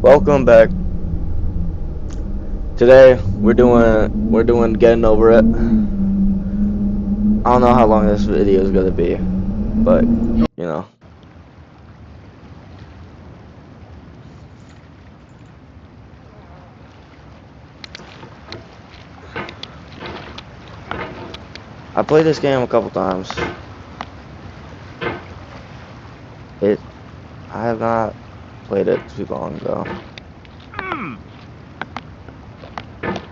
Welcome back. Today we're doing getting over it. I don't know how long this video is gonna be, but I played this game a couple times. It I have not played it too long ago.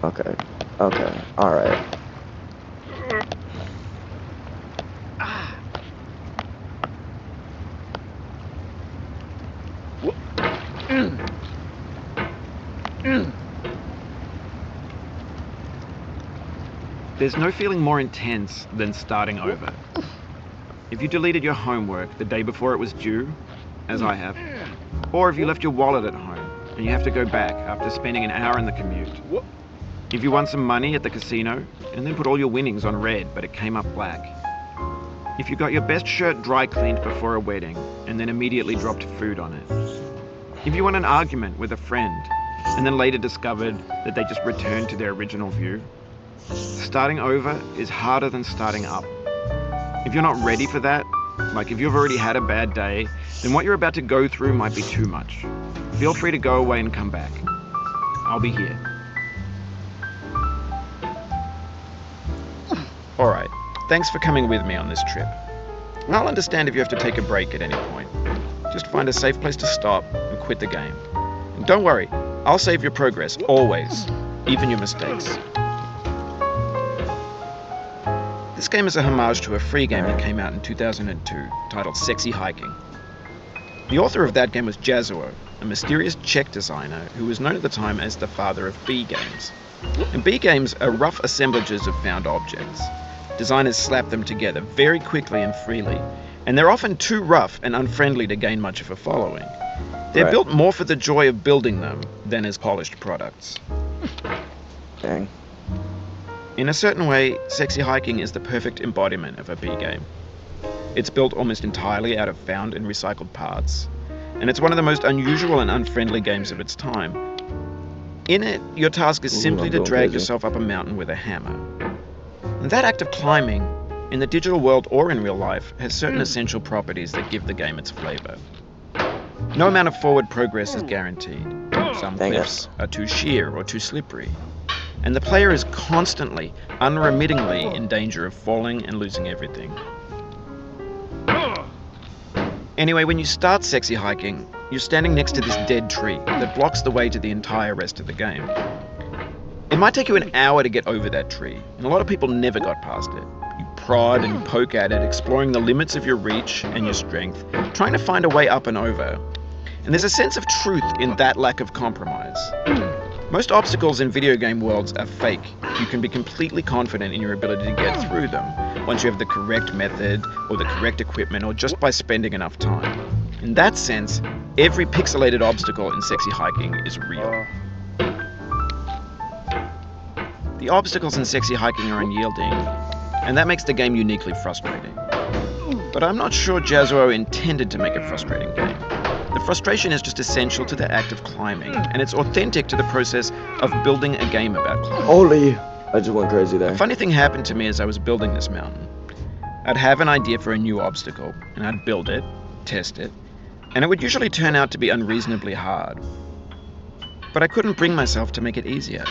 Okay. Okay. Alright. There's no feeling more intense than starting over. If you deleted your homework the day before it was due, as I have, or if you left your wallet at home and you have to go back after spending an hour in the commute. If you won some money at the casino and then put all your winnings on red but it came up black. If you got your best shirt dry cleaned before a wedding and then immediately dropped food on it. If you won an argument with a friend and then later discovered that they just returned to their original view. Starting over is harder than starting up. If you're not ready for that, like if you've already had a bad day, then what you're about to go through might be too much. Feel free to go away and come back. I'll be here. Alright, thanks for coming with me on this trip. I'll understand if you have to take a break at any point. Just find a safe place to stop and quit the game. And don't worry, I'll save your progress, always, even your mistakes. This game is a homage to a free game that came out in 2002, titled Sexy Hiking. The author of that game was Jazuo, a mysterious Czech designer who was known at the time as the father of B games. And B games are rough assemblages of found objects. Designers slap them together very quickly and freely, and they're often too rough and unfriendly to gain much of a following. They're built more for the joy of building them than as polished products. Dang. In a certain way, Sexy Hiking is the perfect embodiment of a B game. It's built almost entirely out of found and recycled parts, and it's one of the most unusual and unfriendly games of its time. In it, your task is simply to drag yourself up a mountain with a hammer. And that act of climbing, in the digital world or in real life, has certain essential properties that give the game its flavor. No amount of forward progress is guaranteed. Some cliffs are too sheer or too slippery. And the player is constantly, unremittingly in danger of falling and losing everything. Anyway, when you start Sexy Hiking, you're standing next to this dead tree that blocks the way to the entire rest of the game. It might take you an hour to get over that tree, and a lot of people never got past it. You prod and poke at it, exploring the limits of your reach and your strength, trying to find a way up and over. And there's a sense of truth in that lack of compromise. Most obstacles in video game worlds are fake. You can be completely confident in your ability to get through them once you have the correct method or the correct equipment or just by spending enough time. In that sense, every pixelated obstacle in Sexy Hiking is real. The obstacles in Sexy Hiking are unyielding, and that makes the game uniquely frustrating. But I'm not sure Jazuo intended to make a frustrating game. The frustration is just essential to the act of climbing, and it's authentic to the process of building a game about climbing. Holy! I just went crazy there. A funny thing happened to me as I was building this mountain. I'd have an idea for a new obstacle, and I'd build it, test it, and it would usually turn out to be unreasonably hard. But I couldn't bring myself to make it easier.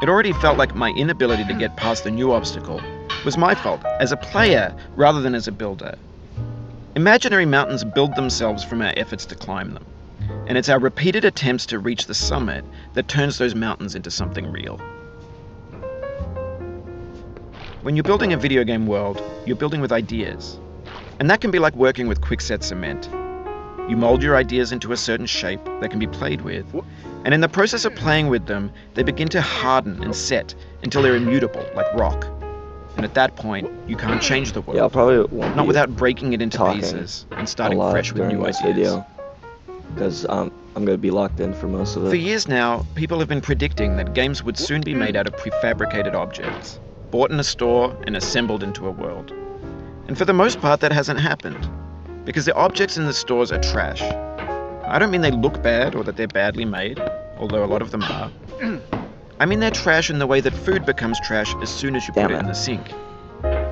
It already felt like my inability to get past the new obstacle was my fault as a player rather than as a builder. Imaginary mountains build themselves from our efforts to climb them, and it's our repeated attempts to reach the summit that turns those mountains into something real. When you're building a video game world, you're building with ideas, and that can be like working with quickset cement. You mold your ideas into a certain shape that can be played with, and in the process of playing with them, they begin to harden and set until they're immutable, like rock. And at that point, you can't change the world. Yeah, I probably won't not without breaking it into pieces and starting fresh with new ideas. Because I'm going to be locked in for most of it. For years now, people have been predicting that games would soon be made out of prefabricated objects, bought in a store and assembled into a world. And for the most part, that hasn't happened, because the objects in the stores are trash. I don't mean they look bad or that they're badly made, although a lot of them are. I mean they're trash in the way that food becomes trash as soon as you Damn put it it. in the sink.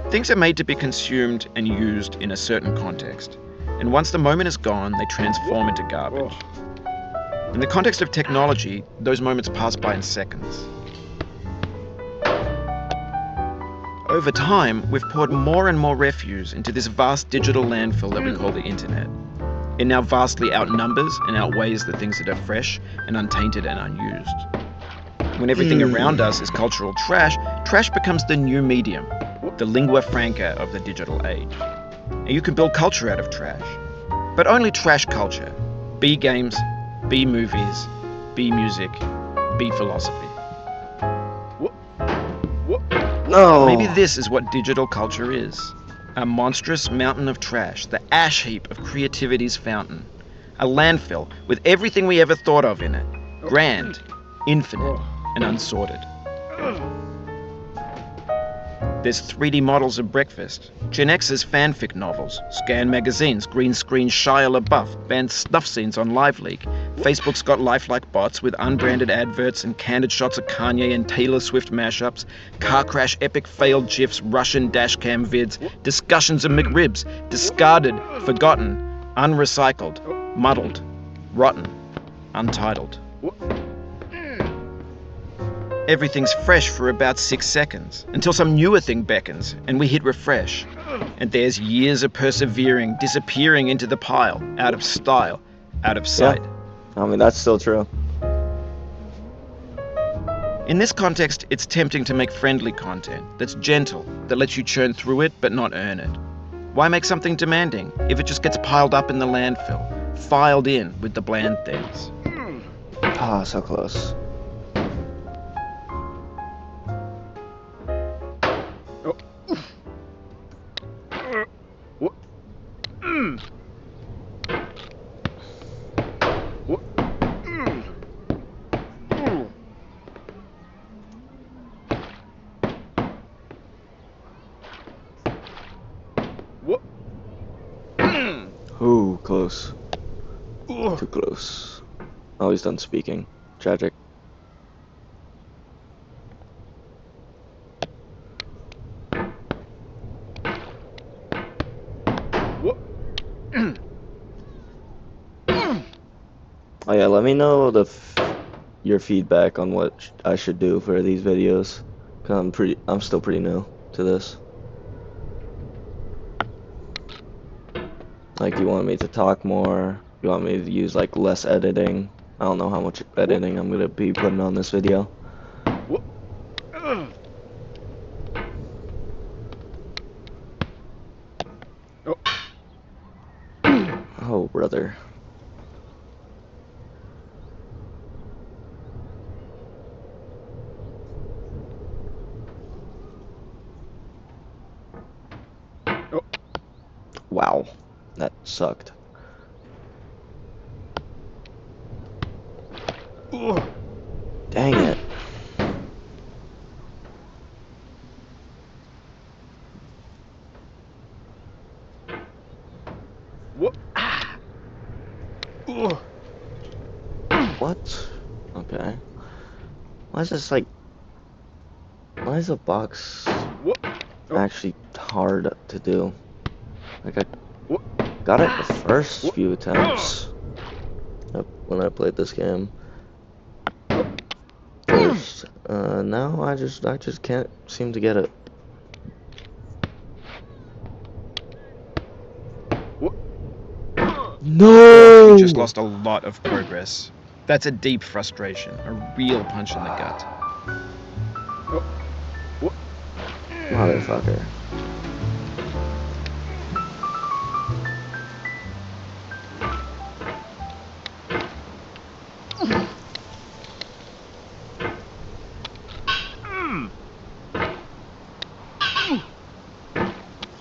Things are made to be consumed and used in a certain context, and once the moment is gone, they transform into garbage. In the context of technology, those moments pass by in seconds. Over time, we've poured more and more refuse into this vast digital landfill that we call the internet. It now vastly outnumbers and outweighs the things that are fresh and untainted and unused. When everything around us is cultural trash, trash becomes the new medium, the lingua franca of the digital age. And you can build culture out of trash. But only trash culture. B games, B movies, B music, B philosophy. No. Maybe this is what digital culture is. A monstrous mountain of trash, the ash heap of creativity's fountain. A landfill with everything we ever thought of in it. Grand, infinite, and unsorted. There's 3D models of breakfast, Gen X's fanfic novels, scan magazines, green screen Shia LaBeouf, banned snuff scenes on LiveLeak. Facebook's got lifelike bots with unbranded adverts and candid shots of Kanye and Taylor Swift mashups, car crash epic failed GIFs, Russian dashcam vids, discussions of McRibs, discarded, forgotten, unrecycled, muddled, rotten, untitled. Everything's fresh for about 6 seconds, until some newer thing beckons, and we hit refresh. And there's years of persevering, disappearing into the pile, out of style, out of sight. I mean, that's still true. In this context, it's tempting to make friendly content that's gentle, that lets you churn through it but not earn it. Why make something demanding if it just gets piled up in the landfill, filed in with the bland things? Ah, so close. Ooh, close. Too close. Oh, he's done speaking. Tragic. Oh yeah, let me know your feedback on what I should do for these videos. 'Cause I'm still pretty new to this. Like, you want me to talk more? You want me to use like less editing? I don't know how much editing I'm gonna be putting on this video. Oh, brother. Wow, that sucked. Dang it. What? Okay. Why is this like... Why is the box actually hard to do? Like, I got it the first few attempts when I played this game. First. Now I just can't seem to get it. No! We just lost a lot of progress. That's a deep frustration, a real punch in the gut. Motherfucker.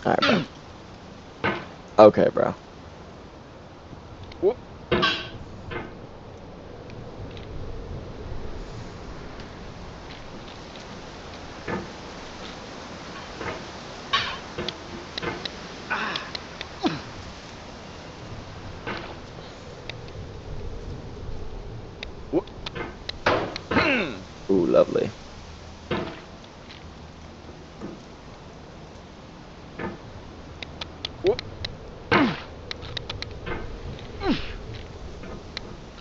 Alright, bro. Okay, bro. lovely.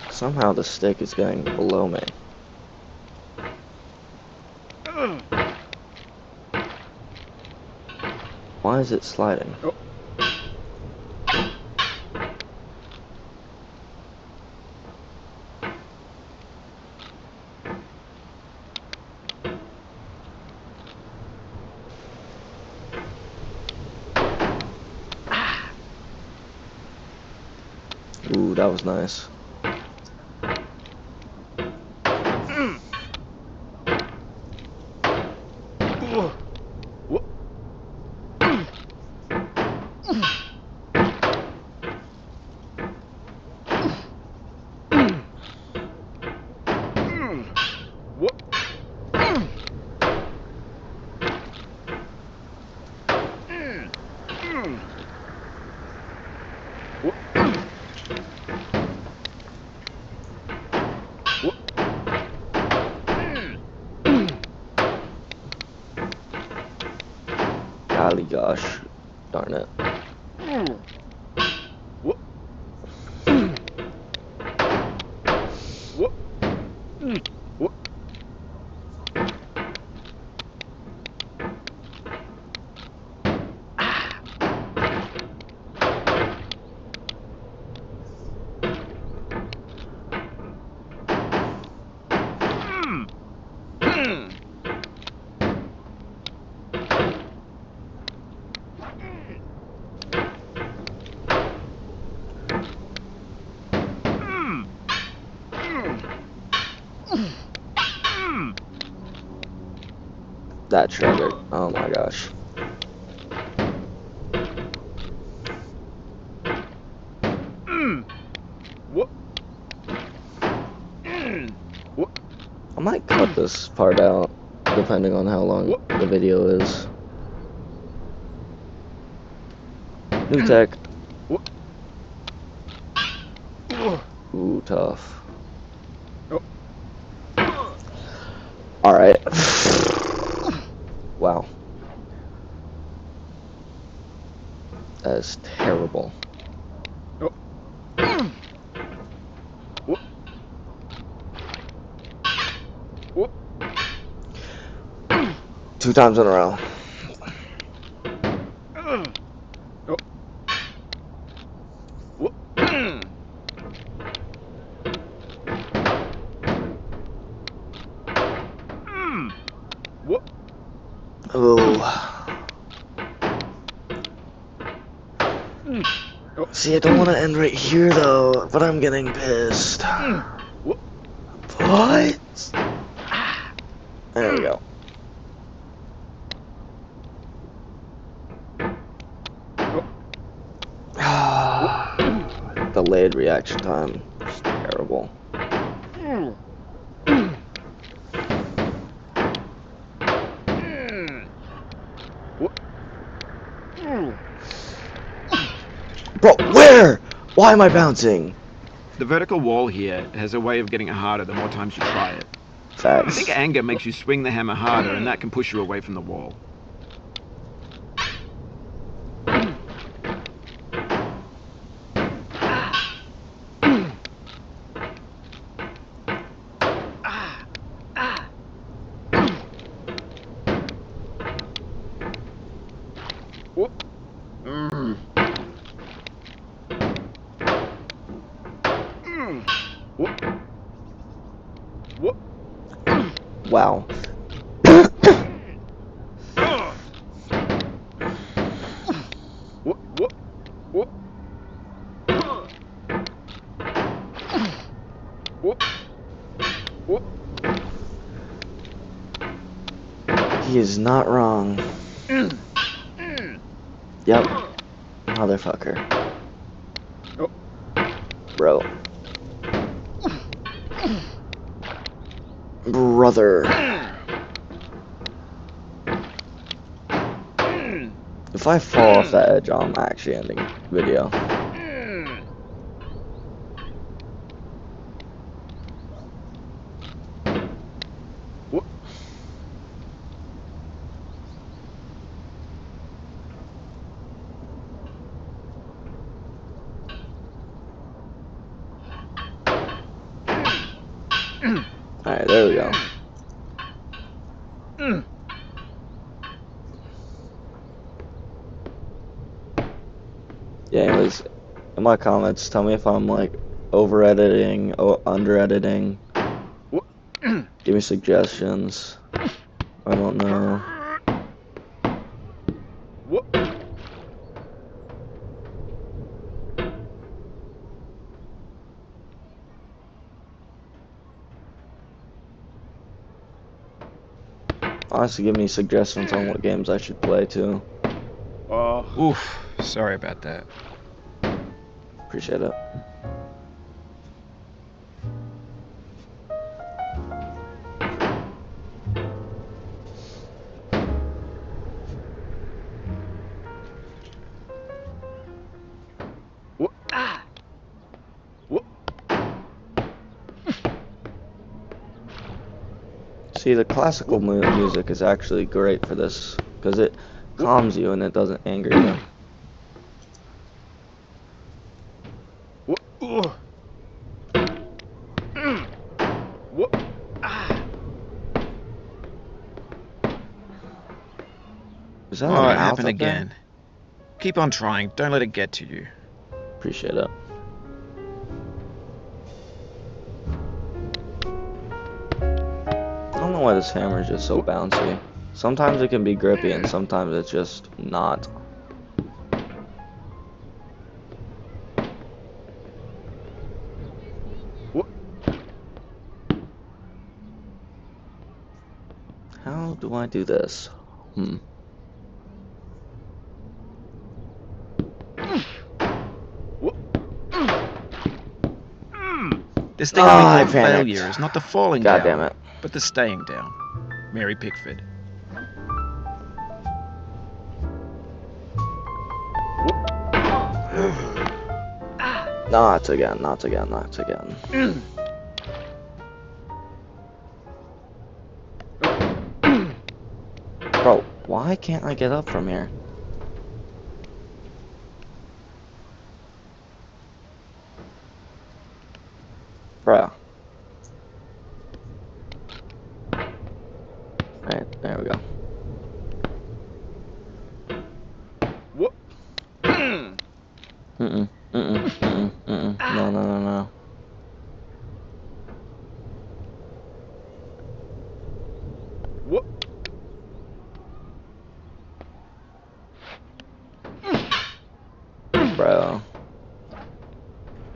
Somehow the stick is getting below me. Why is it sliding? Ooh, that was nice. Golly gosh, darn it. That triggered. Oh my gosh. I might cut this part out, depending on how long the video is. New tech. Ooh, tough. Alright. Wow. That is terrible. 2 times in a row. Oh. See, I don't want to end right here though, but I'm getting pissed. What? There we go. Delayed reaction time. It's terrible. Bro, where? Why am I bouncing? The vertical wall here has a way of getting it harder the more times you try it. I Facts. think anger makes you swing the hammer harder, and that can push you away from the wall. Wow. He is not wrong. Yep. Motherfucker. Bro. Brother. If I fall off that edge, I'm actually ending video. Alright, there we go. Yeah, anyways, in my comments, tell me if I'm like over editing or under editing. Give me suggestions. I don't know. Honestly, give me suggestions on what games I should play too. Oof, sorry about that. Appreciate it. See, the classical music is actually great for this because it calms you and it doesn't anger you. Is that a Oh, it mouth happened up there? again. Keep on trying. Don't let it get to you. Appreciate it. I don't know why this hammer is just so bouncy. Sometimes it can be grippy and sometimes it's just not. How do I do this? The thing we I call panicked. failure is not the falling God down, damn it. but the staying down. Mary Pickford. Not again, not again, not again. Bro, why can't I get up from here? Bro. Alright, there we go. No, no, no, no. Bro.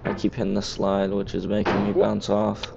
I keep hitting the slide, which is making me bounce off.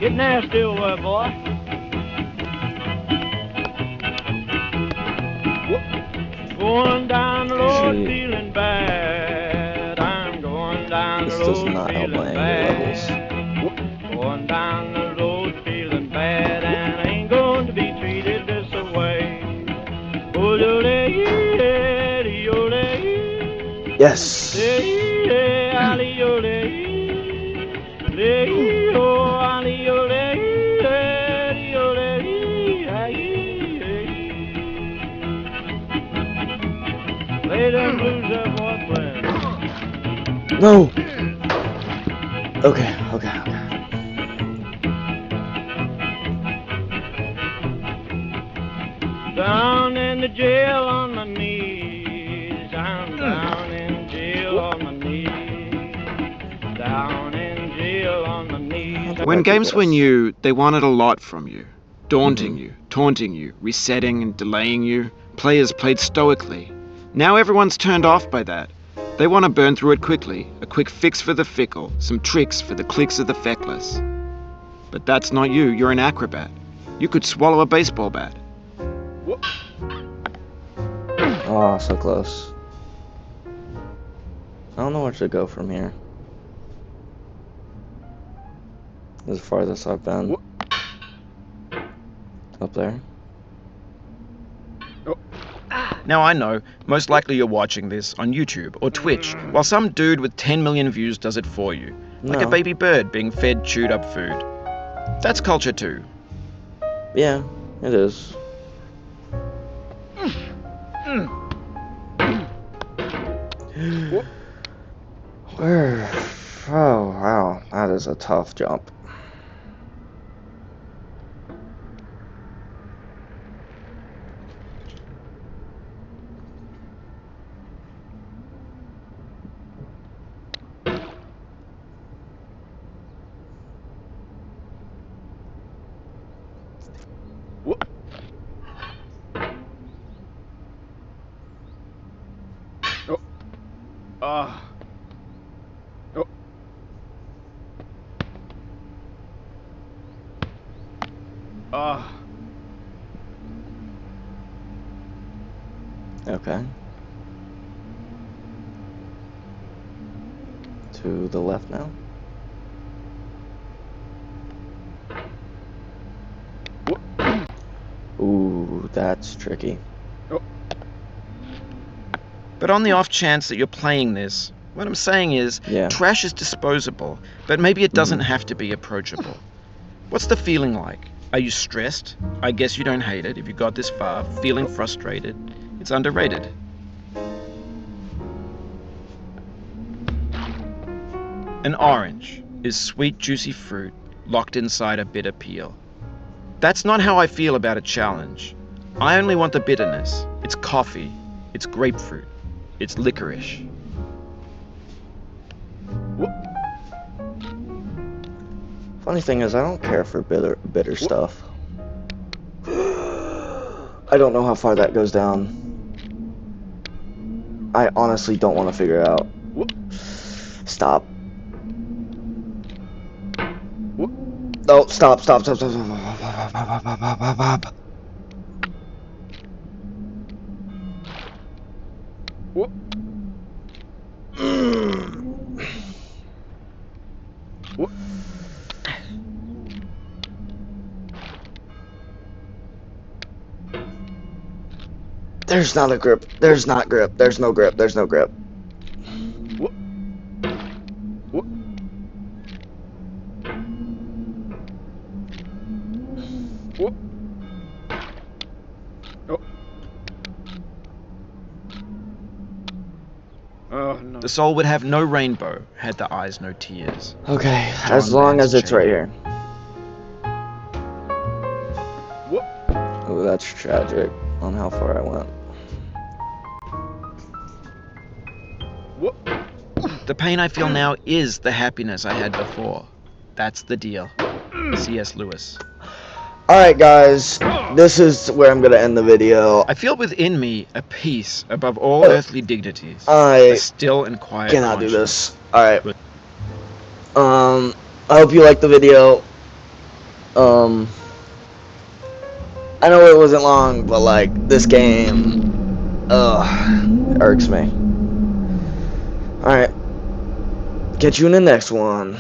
Get nasty over there, boy. Going down the road See, feeling bad. I'm going down the this does road not help my feeling anger levels. bad. Going down the road feeling bad, and I ain't going to be treated this way. Oh, Yes! Play them blues that boy playing. No! Okay, okay, okay. Down in the jail on my knees. I'm down in jail on my knees. Down in jail on my knees. How do I When do games were this? new, they wanted a lot from you. Daunting you, taunting you, resetting and delaying you. Players played stoically. Now everyone's turned off by that. They want to burn through it quickly. A quick fix for the fickle. Some tricks for the clicks of the feckless. But that's not you. You're an acrobat. You could swallow a baseball bat. Oh, so close. I don't know where to go from here. This is the farthest I've been. Up there. Now I know, most likely you're watching this on YouTube or Twitch, while some dude with 10 million views does it for you. Like a No. baby bird being fed chewed up food. That's culture too. Yeah, it is. Where? Oh, wow. That is a tough jump. Okay. To the left now. Ooh, that's tricky. But on the off chance that you're playing this, what I'm saying is, Yeah. trash is disposable, but maybe it doesn't have to be approachable. What's the feeling like? Are you stressed? I guess you don't hate it if you got this far. Feeling frustrated? It's underrated. An orange is sweet, juicy fruit locked inside a bitter peel. That's not how I feel about a challenge. I only want the bitterness. It's coffee. It's grapefruit. It's licorice. Funny thing is, I don't care for bitter stuff. I don't know how far that goes down. I honestly don't want to figure it out. Stop. No, stop. There's not a grip. There's not grip. There's no grip. There's no grip. The soul would have no rainbow had the eyes no tears. Okay, John as long Vance as it's right Chain. here. Oh, that's tragic on how far I went. The pain I feel now is the happiness I had before. That's the deal. C.S. Lewis. Alright guys, this is where I'm gonna end the video. I feel within me a peace above all earthly dignities. I A still and quiet cannot do conscience. this. Alright. I hope you liked the video. I know it wasn't long, but like, this game, irks me. Alright. Catch you in the next one.